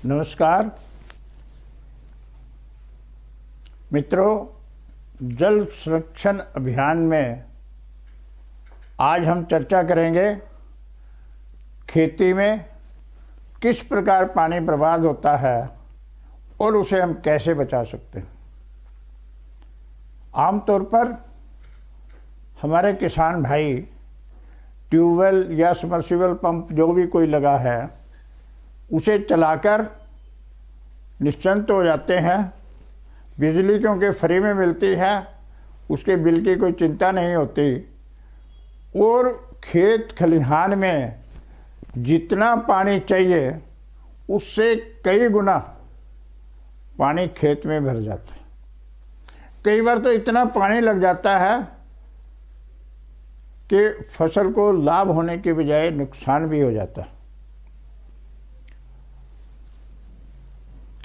नमस्कार मित्रों, जल संरक्षण अभियान में आज हम चर्चा करेंगे खेती में किस प्रकार पानी बर्बाद होता है और उसे हम कैसे बचा सकते हैं। आमतौर पर हमारे किसान भाई ट्यूबवेल या सबमर्सिबल पंप जो भी कोई लगा है उसे चलाकर निश्चिंत हो जाते हैं। बिजली क्योंकि फ्री में मिलती है, उसके बिल की कोई चिंता नहीं होती और खेत खलिहान में जितना पानी चाहिए उससे कई गुना पानी खेत में भर जाता है। कई बार तो इतना पानी लग जाता है कि फसल को लाभ होने के बजाय नुकसान भी हो जाता है।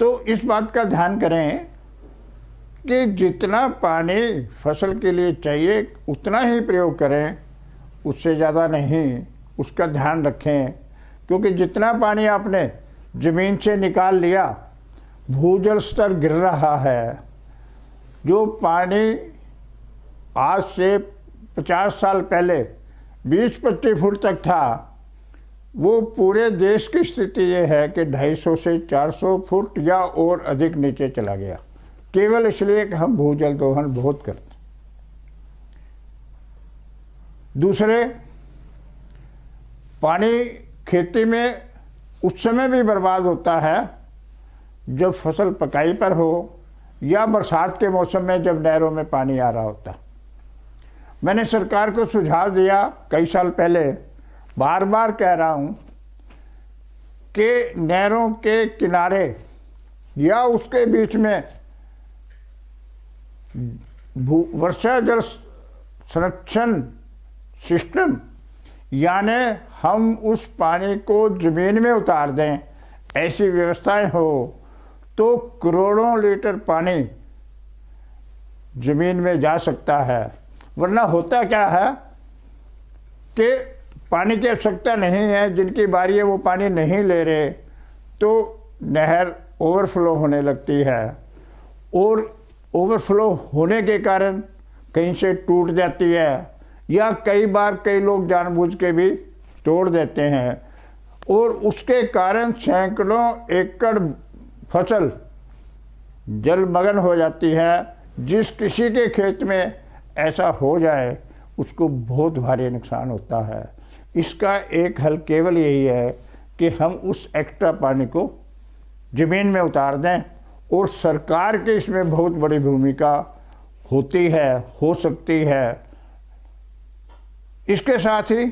तो इस बात का ध्यान करें कि जितना पानी फसल के लिए चाहिए उतना ही प्रयोग करें, उससे ज़्यादा नहीं। उसका ध्यान रखें, क्योंकि जितना पानी आपने ज़मीन से निकाल लिया, भूजल स्तर गिर रहा है। जो पानी आज से 50 साल पहले 20-25 फुट तक था, वो पूरे देश की स्थिति ये है कि 250 से 400 फुट या और अधिक नीचे चला गया, केवल इसलिए कि हम भूजल दोहन बहुत करते। दूसरे, पानी खेती में उस समय भी बर्बाद होता है जब फसल पकाई पर हो या बरसात के मौसम में जब नहरों में पानी आ रहा होता। मैंने सरकार को सुझाव दिया कई साल पहले, बार बार कह रहा हूँ कि नहरों के किनारे या उसके बीच में वर्षा जल संरक्षण सिस्टम, यानी हम उस पानी को ज़मीन में उतार दें, ऐसी व्यवस्थाएं हो तो करोड़ों लीटर पानी ज़मीन में जा सकता है। वरना होता क्या है कि पानी की आवश्यकता नहीं है, जिनकी बारी है वो पानी नहीं ले रहे, तो नहर ओवरफ्लो होने लगती है और ओवरफ्लो होने के कारण कहीं से टूट जाती है या कई बार कई लोग जानबूझ के भी तोड़ देते हैं और उसके कारण सैकड़ों एकड़ फसल जलमग्न हो जाती है। जिस किसी के खेत में ऐसा हो जाए उसको बहुत भारी नुकसान होता है। इसका एक हल केवल यही है कि हम उस एक्स्ट्रा पानी को ज़मीन में उतार दें और सरकार की इसमें बहुत बड़ी भूमिका होती है, हो सकती है। इसके साथ ही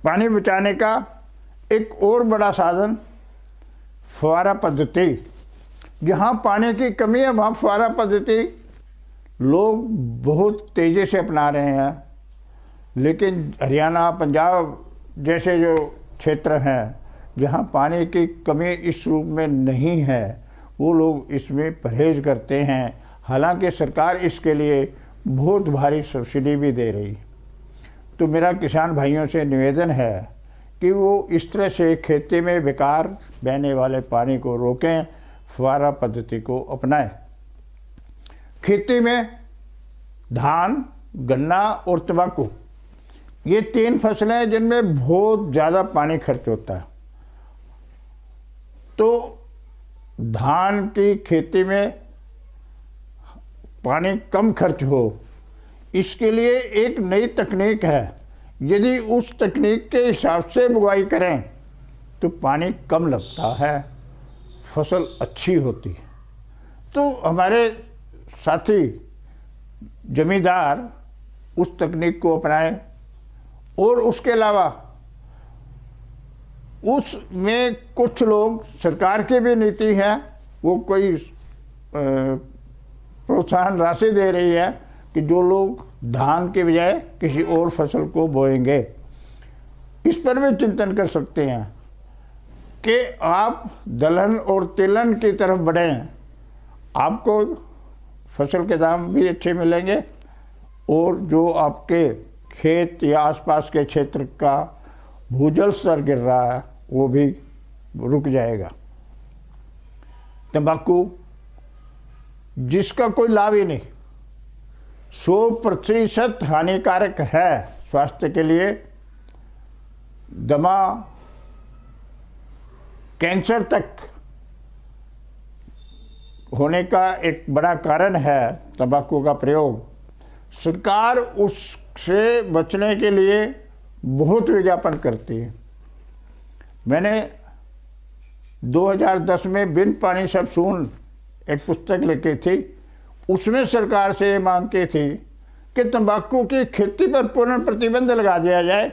पानी बचाने का एक और बड़ा साधन फुहारा पद्धति। जहाँ पानी की कमी है वहाँ फुहारा पद्धति लोग बहुत तेज़ी से अपना रहे हैं, लेकिन हरियाणा पंजाब जैसे जो क्षेत्र हैं जहाँ पानी की कमी इस रूप में नहीं है, वो लोग इसमें परहेज करते हैं। हालांकि सरकार इसके लिए बहुत भारी सब्सिडी भी दे रही। तो मेरा किसान भाइयों से निवेदन है कि वो इस तरह से खेती में बेकार बहने वाले पानी को रोकें, फुहारा पद्धति को अपनाएं। खेती में धान, गन्ना और तंबाकू, ये 3 फसलें हैं जिनमें बहुत ज़्यादा पानी खर्च होता है। तो धान की खेती में पानी कम खर्च हो, इसके लिए एक नई तकनीक है। यदि उस तकनीक के हिसाब से बुआई करें तो पानी कम लगता है, फसल अच्छी होती है। तो हमारे साथी जमींदार उस तकनीक को अपनाएं और उसके अलावा उसमें कुछ लोग, सरकार की भी नीति है, वो कोई प्रोत्साहन राशि दे रही है कि जो लोग धान के बजाय किसी और फसल को बोएंगे। इस पर भी चिंतन कर सकते हैं कि आप दलहन और तिलहन की तरफ बढ़ें, आपको फसल के दाम भी अच्छे मिलेंगे और जो आपके खेत या आसपास के क्षेत्र का भूजल स्तर गिर रहा है वो भी रुक जाएगा। तंबाकू जिसका कोई लाभ ही नहीं, 100% हानिकारक है स्वास्थ्य के लिए। दमा, कैंसर तक होने का एक बड़ा कारण है तंबाकू का प्रयोग। सरकार उससे बचने के लिए बहुत विज्ञापन करती है। मैंने 2010 में बिन पानी सब सून एक पुस्तक लिखी थी, उसमें सरकार से ये मांग की थी कि तंबाकू की खेती पर पूर्ण प्रतिबंध लगा दिया जाए।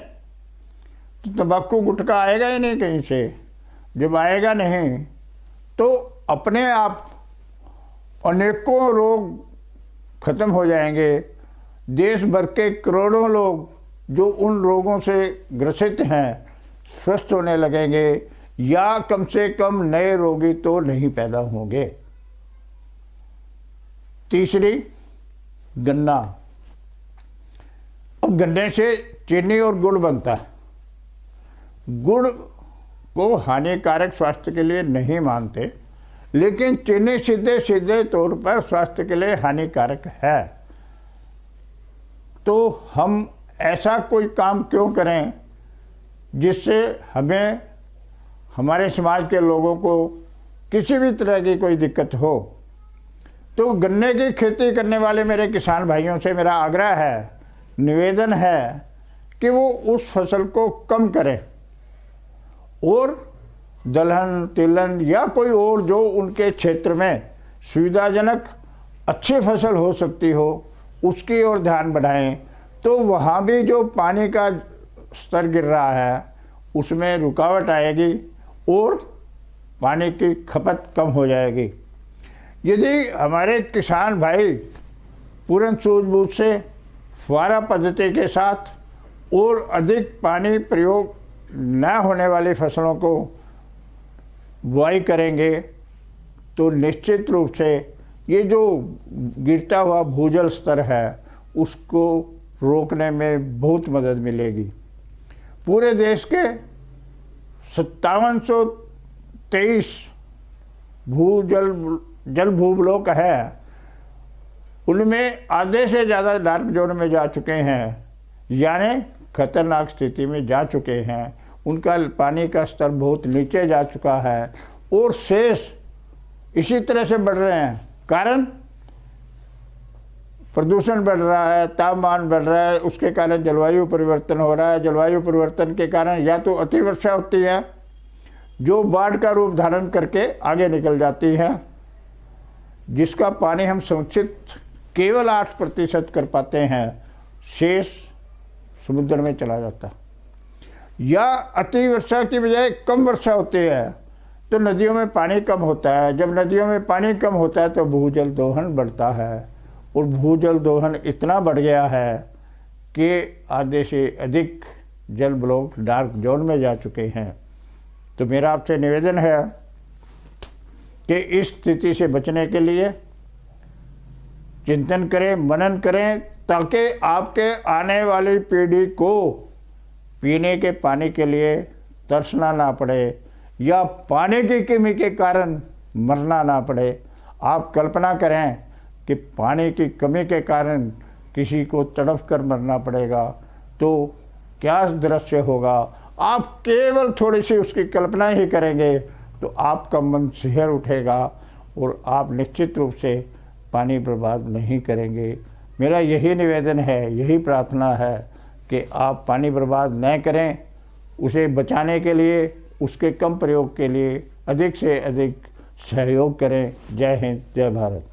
तो तंबाकू गुटखा आएगा ही नहीं कहीं से। जब आएगा नहीं तो अपने आप अनेकों रोग खत्म हो जाएंगे। देश भर के करोड़ों लोग जो उन रोगों से ग्रसित हैं स्वस्थ होने लगेंगे, या कम से कम नए रोगी तो नहीं पैदा होंगे। तीसरी, गन्ना। अब गन्ने से चीनी और गुड़ बनता है। गुड़ को हानिकारक स्वास्थ्य के लिए नहीं मानते, लेकिन चीनी सीधे सीधे तौर पर स्वास्थ्य के लिए हानिकारक है। तो हम ऐसा कोई काम क्यों करें जिससे हमें, हमारे समाज के लोगों को किसी भी तरह की कोई दिक्कत हो। तो गन्ने की खेती करने वाले मेरे किसान भाइयों से मेरा आग्रह है, निवेदन है कि वो उस फसल को कम करें और दलहन, तिलहन या कोई और जो उनके क्षेत्र में सुविधाजनक अच्छी फसल हो सकती हो उसकी ओर ध्यान बढ़ाएं। तो वहाँ भी जो पानी का स्तर गिर रहा है उसमें रुकावट आएगी और पानी की खपत कम हो जाएगी। यदि हमारे किसान भाई पूर्ण सूझबूझ से फुहारा पद्धति के साथ और अधिक पानी प्रयोग न होने वाली फसलों को बुआई करेंगे तो निश्चित रूप से ये जो गिरता हुआ भूजल स्तर है उसको रोकने में बहुत मदद मिलेगी। पूरे देश के 5723 जल भूब्लॉक है, उनमें आधे से ज़्यादा डार्क जोन में जा चुके हैं, यानी खतरनाक स्थिति में जा चुके हैं। उनका पानी का स्तर बहुत नीचे जा चुका है और शेष इसी तरह से बढ़ रहे हैं। कारण प्रदूषण बढ़ रहा है, तापमान बढ़ रहा है, उसके कारण जलवायु परिवर्तन हो रहा है। जलवायु परिवर्तन के कारण या तो अतिवर्षा होती है जो बाढ़ का रूप धारण करके आगे निकल जाती है, जिसका पानी हम संरक्षित केवल 8% कर पाते हैं, शेष समुद्र में चला जाता है। या अतिवर्षा की बजाय कम वर्षा होती है तो नदियों में पानी कम होता है। जब नदियों में पानी कम होता है तो भूजल दोहन बढ़ता है और भूजल दोहन इतना बढ़ गया है कि आधे से अधिक जल ब्लॉक डार्क जोन में जा चुके हैं। तो मेरा आपसे निवेदन है कि इस स्थिति से बचने के लिए चिंतन करें, मनन करें, ताकि आपके आने वाली पीढ़ी को पीने के पानी के लिए तरसना ना पड़े या पानी की कमी के कारण मरना ना पड़े। आप कल्पना करें कि पानी की कमी के कारण किसी को तड़फ कर मरना पड़ेगा तो क्या दृश्य होगा। आप केवल थोड़ी सी उसकी कल्पना ही करेंगे तो आपका मन सिहर उठेगा और आप निश्चित रूप से पानी बर्बाद नहीं करेंगे। मेरा यही निवेदन है, यही प्रार्थना है कि आप पानी बर्बाद न करें। उसे बचाने के लिए, उसके कम प्रयोग के लिए अधिक से अधिक सहयोग करें। जय हिंद, जय भारत।